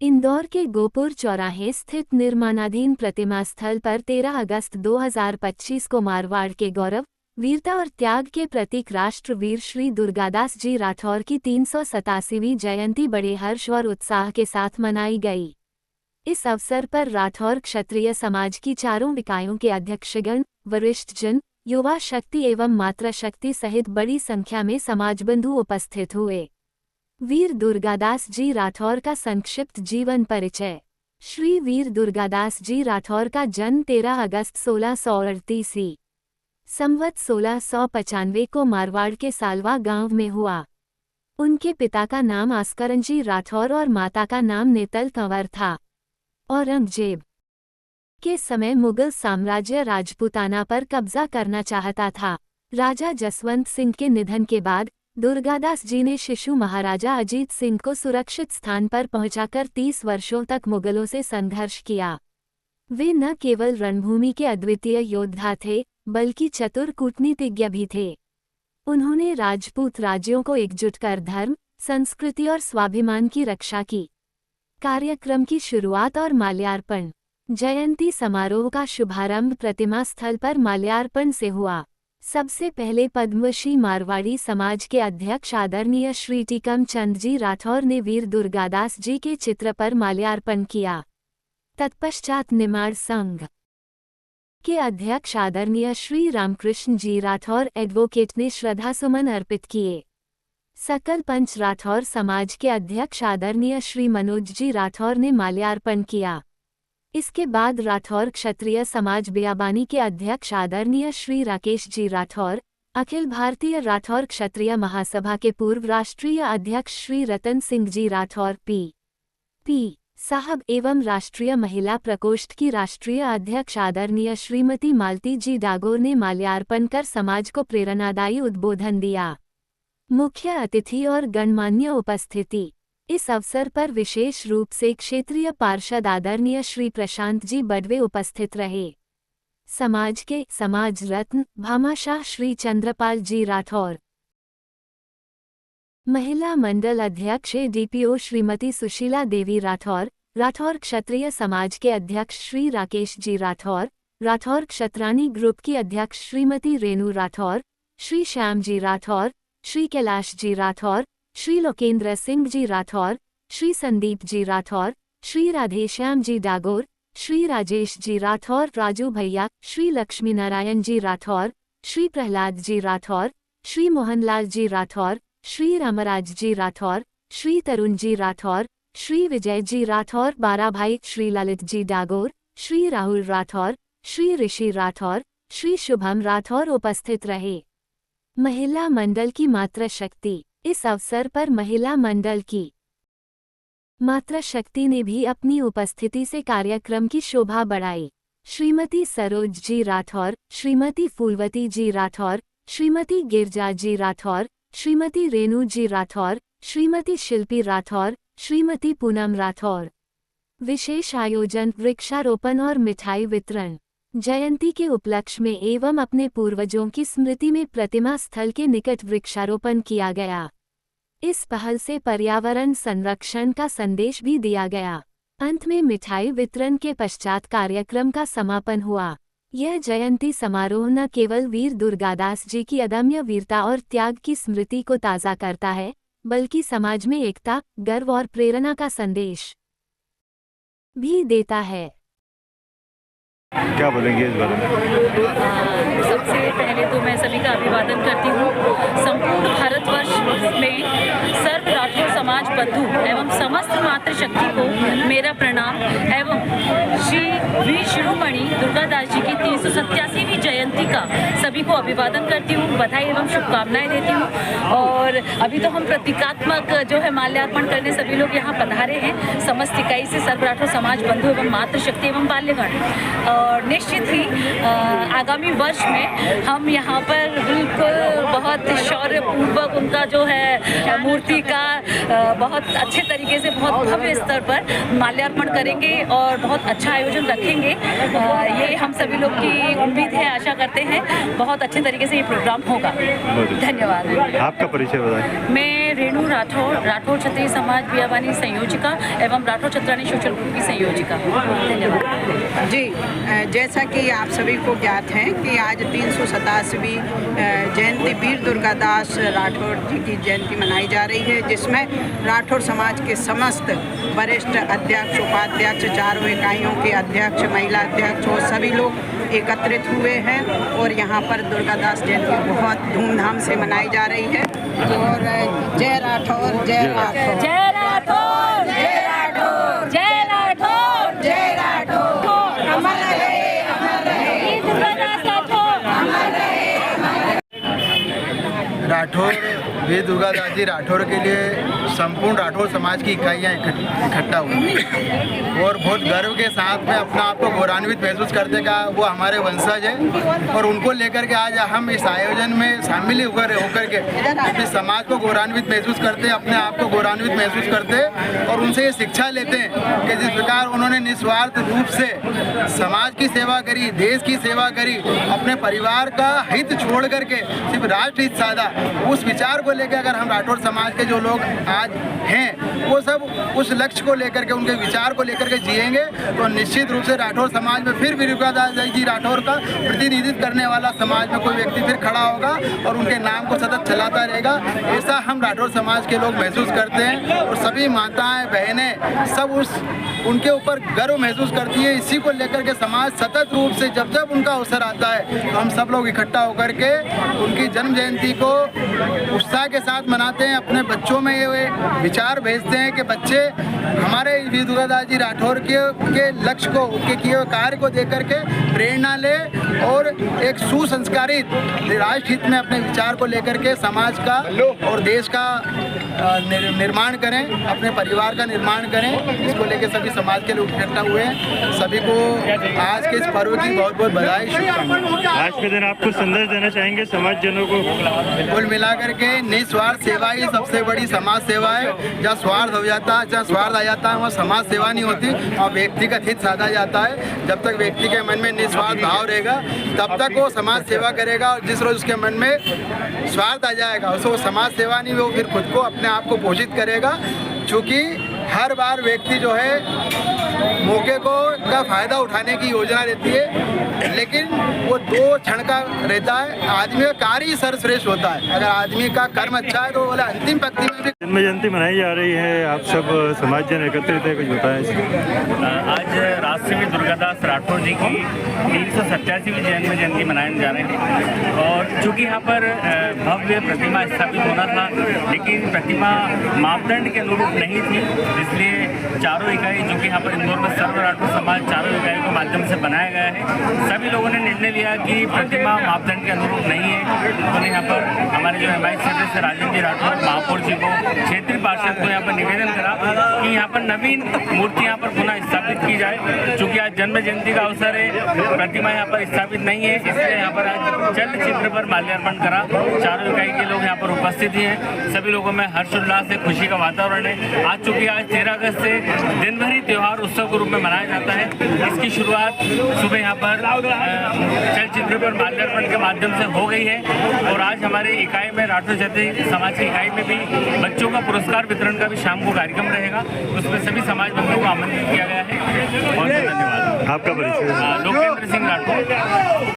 इंदौर के गोपुर चौराहे स्थित निर्माणाधीन प्रतिमा स्थल पर 13 अगस्त 2025 को मारवाड़ के गौरव, वीरता और त्याग के प्रतीक राष्ट्रवीर श्री दुर्गादास जी राठौर की 387वीं जयंती बड़े हर्ष और उत्साह के साथ मनाई गई। इस अवसर पर राठौर क्षत्रिय समाज की चारों इकाइयों के अध्यक्षगण, वरिष्ठजन, युवा शक्ति एवं मातृशक्ति सहित बड़ी संख्या में समाजबंधु उपस्थित हुए। वीर दुर्गादास जी राठौर का संक्षिप्त जीवन परिचय। श्री वीर दुर्गादास जी राठौर का जन्म 13 अगस्त 1638 संवत 1695 को मारवाड़ के सालवा गांव में हुआ। उनके पिता का नाम आस्करनजी राठौर और माता का नाम नेतल कंवर था। औरंगजेब के समय मुगल साम्राज्य राजपूताना पर कब्जा करना चाहता था। राजा जसवंत सिंह के निधन के बाद दुर्गादास जी ने शिशु महाराजा अजीत सिंह को सुरक्षित स्थान पर पहुंचाकर 30 वर्षों तक मुगलों से संघर्ष किया। वे न केवल रणभूमि के अद्वितीय योद्धा थे, बल्कि चतुर कूटनीतिज्ञ भी थे। उन्होंने राजपूत राज्यों को एकजुट कर धर्म, संस्कृति और स्वाभिमान की रक्षा की। कार्यक्रम की शुरुआत और माल्यार्पण। जयंती समारोह का शुभारंभ प्रतिमा स्थल पर माल्यार्पण से हुआ। सबसे पहले पद्मश्री मारवाड़ी समाज के अध्यक्ष आदरणीय श्री टीकम चंद जी राठौर ने वीर दुर्गादास जी के चित्र पर माल्यार्पण किया। तत्पश्चात निमाड़ संघ के अध्यक्ष आदरणीय श्री रामकृष्ण जी राठौर एडवोकेट ने श्रद्धासुमन अर्पित किए। सकल पंच राठौर समाज के अध्यक्ष आदरणीय श्री मनोज जी राठौर ने माल्यार्पण किया। इसके बाद राठौर क्षत्रिय समाज बियाबानी के अध्यक्ष आदरणीय श्री राकेश जी राठौर, अखिल भारतीय राठौर क्षत्रिय महासभा के पूर्व राष्ट्रीय अध्यक्ष श्री रतन सिंह जी राठौर पी साहब एवं राष्ट्रीय महिला प्रकोष्ठ की राष्ट्रीय अध्यक्ष आदरणीय श्रीमती मालती जी डागोर ने माल्यार्पण कर समाज को प्रेरणादायी उद्बोधन दिया। मुख्य अतिथि और गणमान्य उपस्थिति। इस अवसर पर विशेष रूप से क्षेत्रीय पार्षद आदरणीय श्री प्रशांत जी बडवे उपस्थित रहे। समाज के समाज रत्न भामाशाह श्री चंद्रपाल जी राठौर, महिला मंडल अध्यक्ष डीपीओ श्रीमती सुशीला देवी राठौर, राठौर क्षत्रिय समाज के अध्यक्ष श्री राकेश जी राठौर, राठौर क्षत्राणी ग्रुप की अध्यक्ष श्रीमती रेणु राठौर, श्री श्याम जी राठौर, श्री कैलाश जी राठौर, श्री लोकेंद्र सिंह जी राठौर, श्री संदीप जी राठौर, श्री राधेश्याम जी डागोर, श्री राजेश जी राठौर राजू भैया, श्री लक्ष्मी नारायण जी राठौर, श्री प्रहलाद जी राठौर, श्री मोहनलाल जी राठौर, श्री रामराज जी राठौर, श्री तरुण जी राठौर, श्री विजय जी राठौर बारा भाई, श्री ललित जी डागोर, श्री राहुल राठौर, श्री ऋषि राठौर, श्री शुभम राठौर उपस्थित रहे। महिला मंडल की मातृशक्ति। इस अवसर पर महिला मंडल की मातृशक्ति ने भी अपनी उपस्थिति से कार्यक्रम की शोभा बढ़ाई। श्रीमती सरोज जी राठौर, श्रीमती फूलवती जी राठौर, श्रीमती गिरजा जी राठौर, श्रीमती रेणु जी राठौर, श्रीमती शिल्पी राठौर, श्रीमती पूनम राठौर। विशेष आयोजन वृक्षारोपण और मिठाई वितरण। जयंती के उपलक्ष्य में एवं अपने पूर्वजों की स्मृति में प्रतिमा स्थल के निकट वृक्षारोपण किया गया। इस पहल से पर्यावरण संरक्षण का संदेश भी दिया गया। अंत में मिठाई वितरण के पश्चात कार्यक्रम का समापन हुआ। यह जयंती समारोह न केवल वीर दुर्गादास जी की अदम्य वीरता और त्याग की स्मृति को ताज़ा करता है, बल्कि समाज में एकता, गर्व और प्रेरणा का संदेश भी देता है। क्या बोलेंगे इस बारे में? सबसे पहले तो मैं सभी का अभिवादन करती हूँ। संपूर्ण भारतवर्ष में सर्व राठौर समाज बंधु एवं समस्त मातृशक्ति को मेरा प्रणाम एवं श्री वीर शिरोमणि दुर्गादास जी की 387वीं जयंती का सभी को अभिवादन करती हूँ, बधाई एवं शुभकामनाएं देती हूँ। और अभी तो हम प्रतीकात्मक जो है माल्यार्पण करने सभी लोग यहाँ पधारे हैं, समस्त इकाई से सर्व राठौर समाज बंधु एवं मातृशक्ति एवं बाल्यगण। और निश्चित ही आगामी वर्ष में हम यहाँ पर बिल्कुल बहुत शौर्यपूर्वक उनका जो है मूर्ति का बहुत अच्छे तरीके से बहुत भव्य स्तर पर माल्यार्पण करेंगे और बहुत अच्छा आयोजन रखेंगे। ये हम सभी लोग की उम्मीद है, आशा करते हैं बहुत अच्छे तरीके से ये प्रोग्राम होगा। धन्यवाद। आपका परिचय बताएं। मैं मैं रेणु राठौर, राठौर क्षत्रिय समाज बियाबानी संयोजिका एवं राठौर चतरानी सोशल ग्रुप की संयोजिका। धन्यवाद जी। जैसा कि आप सभी को ज्ञात है कि आज 387वीं जयंती वीर दुर्गादास राठौर जी की जयंती मनाई जा रही है, जिसमें राठौर समाज के समस्त वरिष्ठ अध्यक्ष, उपाध्यक्ष, चारों इकाइयों के अध्यक्ष, महिला अध्यक्ष और सभी लोग एकत्रित हुए हैं और यहाँ पर दुर्गादास जयंती बहुत धूमधाम से मनाई जा रही है। और जय राठौर, जय राठौर, जय राठौर, जय राठौर, जय राठौर, जय राठौर, अमर रहे, अमर रहे दुर्गादास राठौर, अमर रहे, अमर रहे। राठौर वीर दुर्गादास जी राठौर के लिए संपूर्ण राठौर समाज की इकाइयाँ इकट्ठा हुई और बहुत गर्व के साथ में अपना आप को गौरवान्वित महसूस करते का वो हमारे वंशज है और उनको लेकर के आज हम इस आयोजन में शामिल होकर के अपने समाज को गौरवान्वित महसूस करते, अपने आप को गौरवान्वित महसूस करते और उनसे ये शिक्षा लेते हैं कि जिस प्रकार उन्होंने निस्वार्थ रूप से समाज की सेवा करी, देश की सेवा करी, अपने परिवार का हित छोड़ करके सिर्फ राष्ट्र हित साधा, उस विचार को लेकर अगर हम राठौर समाज के जो लोग आज हैं वो सब उस लक्ष्य को लेकर के, उनके विचार को लेकर के जिएंगे तो निश्चित रूप से राठौर समाज में फिर वीर दुर्गादास जी राठौर का प्रतिनिधित्व करने वाला समाज में कोई व्यक्ति फिर खड़ा होगा और उनके नाम को सतत चलाता रहेगा। ऐसा हम राठौर समाज के लोग महसूस करते हैं और सभी माताएं, बहनें सब उनके ऊपर गर्व महसूस करती है। इसी को लेकर के समाज सतत रूप से जब जब उनका अवसर आता है तो हम सब लोग इकट्ठा होकर के उनकी जन्म जयंती को उत्साह के साथ मनाते हैं। अपने बच्चों में ये विचार भेजते हैं कि बच्चे हमारे वीर दुर्गादास जी राठौर के लक्ष्य को, उनके किए हुए कार्य को देख करके प्रेरणा ले और एक सुसंस्कारित राष्ट्र हित में अपने विचार को लेकर के समाज का और देश का निर्माण करें, अपने परिवार का निर्माण करें। इसको लेकर सभी समाज के लोग इकट्ठा हुए हैं। सभी को आज के इस पर्व की बहुत बहुत बधाई, शुभकामनाएं। आज के दिन आपको संदेश देना चाहेंगे समाज जनों को? कुल मिलाकर के निस्वार्थ सेवा ही सबसे बड़ी समाज सेवा है। जहाँ स्वार्थ हो जाता है, जहाँ स्वार्थ आ जाता है, वहाँ समाज सेवा नहीं होती और व्यक्तिगत हित साधा जाता है। जब तक व्यक्ति के मन में निस्वार्थ भाव रहेगा तब तक वो समाज सेवा करेगा और जिस रोज उसके मन में स्वार्थ आ जाएगा उसको वो समाज सेवा नहीं, वो फिर खुद को अपने आप को पोषित करेगा। चूँकि हर बार व्यक्ति जो है मौके का फायदा उठाने की योजना रहती है, लेकिन वो 2 क्षण का रहता है। आदमी का कार्य ही सर्वश्रेष्ठ होता है। अगर आदमी का कर्म अच्छा है तो बोला अंतिम पंक्ति में भी। जन्म जयंती मनाई जा रही है, आप सब समाज जन एकत्रित है, कुछ बताएं। आज राष्ट्रवीर दुर्गादास राठौर जी की 387वीं जन्म जयंती मनाने जा रहे हैं और चूँकि यहाँ पर भव्य प्रतिमा स्थापित होना था लेकिन प्रतिमा मापदंड के अनुरूप नहीं थी, इसलिए चारों इकाई जो कि यहाँ पर इंदौर में सर्व राठौर समाज चारों इकाइयों के माध्यम से बनाया गया है, सभी लोगों ने निर्णय लिया कि प्रतिमा मापदंड के अनुरूप नहीं है। तो यहाँ पर हमारे जो एमआई सदस्य राजेंद्र जी राठौर महापौर जी को, क्षेत्रीय पार्षद को यहाँ पर निवेदन करा कि यहाँ पर नवीन मूर्ति यहाँ पर पुनः स्थापित की जाए। चूँकि आज जन्म जयंती का अवसर है, प्रतिमा यहाँ पर स्थापित नहीं है, इसलिए यहाँ पर आज चलचित्र पर माल्यार्पण करा। चारों इकाई के लोग यहाँ पर उपस्थित हैं। सभी लोगों में हर्षोल्लास से खुशी का वातावरण है। आज चूँकि आज 13 अगस्त से दिन भर ही त्यौहार उत्सव के रूप में मनाया जाता है। इसकी शुरुआत सुबह यहाँ पर चलचित्र पर माल्यार्पण के माध्यम से हो गई है और आज हमारे इकाई में राठौर क्षत्रिय समाज की इकाई में भी बच्चों का पुरस्कार वितरण का भी शाम को कार्यक्रम रहेगा। उसमें सभी समाज बंधुओं को आमंत्रित किया गया है। बहुत बहुत धन्यवाद। आपका परिचय? लोकेंद्र सिंह राठौर।